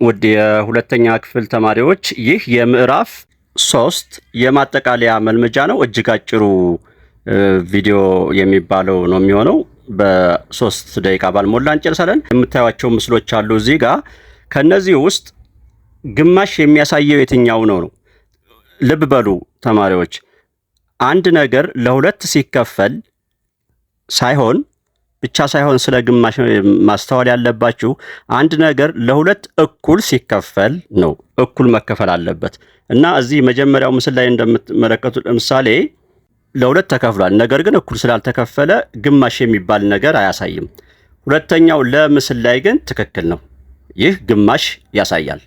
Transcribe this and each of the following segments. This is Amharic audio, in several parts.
ውድ የሁለተኛ ክፍል ተማሪዎች ይህ የምዕራፍ 3 የማጠቃለያ መልመጃ ነው። እጅግ አጭሩ ቪዲዮ የሚባለው ነው የሚሆነው። በ3 ደቂቃ ባልሞላ እንጨርሳለን። የምታዩቸው ምስሎች አሉ እዚህ ጋር። ከነዚህ ውስጥ ግማሽ የሚያሳየው የትኛው ነው? ልብ በሉ ተማሪዎች፣ አንድ ነገር ለሁለት ሲከፈል ሳይሆን ብቻ ሳይሆን ስለ ግማሽ ማስተዋል ያለባችሁ አንድ ነገር ለሁለት እኩል ሲከፈል ነው። እኩል መከፈል አለበት እና እዚህ መጀመሪያው ምስል ላይ እንደምትመለከቱት ለምሳሌ ለሁለት ተከፍሏል፣ ነገር ግን እኩል ስላልተከፈለ ግማሽ የሚባል ነገር አያሳይም። ሁለተኛው ለምስል ላይ ግን ትክክል ነው። ይህ ግማሽ ያሳያል።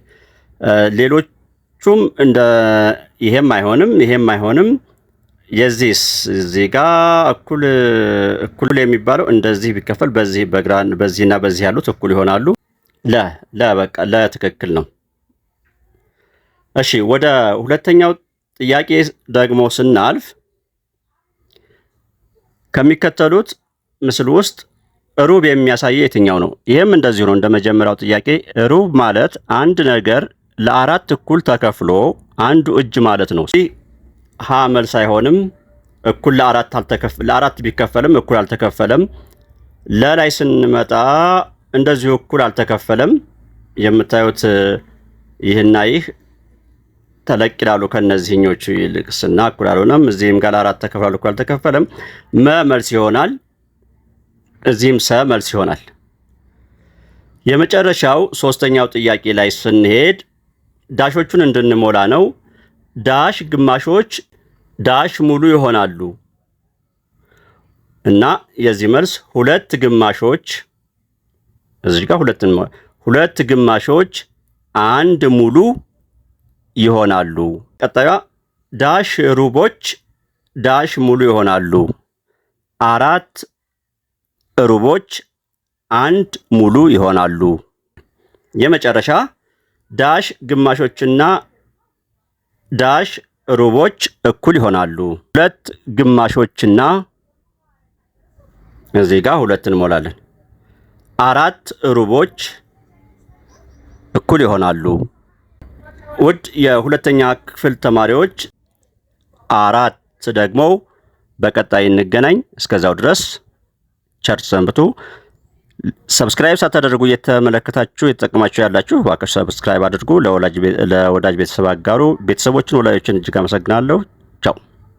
ሌሎቹም እንደ ይሄም አይሆንም የዚህስ እዚህ ጋር እኩል የሚባለው እንደዚህ ቢከፈል በዚህና በዚህ ያሉት እኩል ይሆናሉ። በቃ ለትክክል ነው። እሺ ወደ ሁለተኛው ጥያቄ ደግሞ ስናልፍ ከሚከተሉት ምስል ውስጥ ሩብ የሚያሳየው የትኛው ነው? ይህም እንደዚሁ ነው። እንደመጀመሪያው ጥያቄ ሩብ ማለት አንድ ነገር ለአራት እኩል ተከፍሎ አንዱ እጅ ማለት ነው። ሀ መልስ አይሆንም። እኩል ለአራት ቢከፈልም እኩል አልተከፈለም። ለላይ ስንመጣ እንደዚሁ እኩል አልተከፈለም። የምታዩት ይህና ይህ ተለቅ ይላሉ ከነዚህኞቹ ይልቅስና እኩል አልሆነም። እዚህም ጋር ለአራት ተከፍሏል፣ እኩል አልተከፈለም። መልስ ይሆናል። እዚህም ሰ መልስ ይሆናል። የመጨረሻው ሶስተኛው ጥያቄ ላይ ስንሄድ ዳሾቹን እንድንሞላ ነው። ዳሽ ግማሾች ዳሽ ሙሉ ይሆናሉ እና የዚህ መልስ ሁለት ግማሾች እዚህ ጋር ሁለት ግማሾች አንድ ሙሉ ይሆናሉ። ቀጣዩ ዳሽ ሩቦች ዳሽ ሙሉ ይሆናሉ። አራት ሩቦች አንድ ሙሉ ይሆናሉ። የመጨረሻ ዳሽ ግማሾችና ዳሽ ሩቦች እኩል ይሆናሉ። ሁለት ግማሾችና እዚህ ጋር ሁለት እንሞላለን። አራት ሩቦች እኩል ይሆናሉ። ውድ የሁለተኛ ክፍል ተማሪዎች አራት ደግሞ በቀጣይ እንገናኝ። እስከዛው ድረስ ቸር ሰንብቱ። ሰብስክራይብ ሳታደርጉ እየተመለከታችሁ የተጠቀማችሁ ያላችሁ እባካችሁ ሰብስክራይብ አድርጉ። ለወዳጅ ቤተሰብ አጋሩ። ቤተሰቦችን ወላጆችን እጅግ አመሰግናለሁ። ቻው።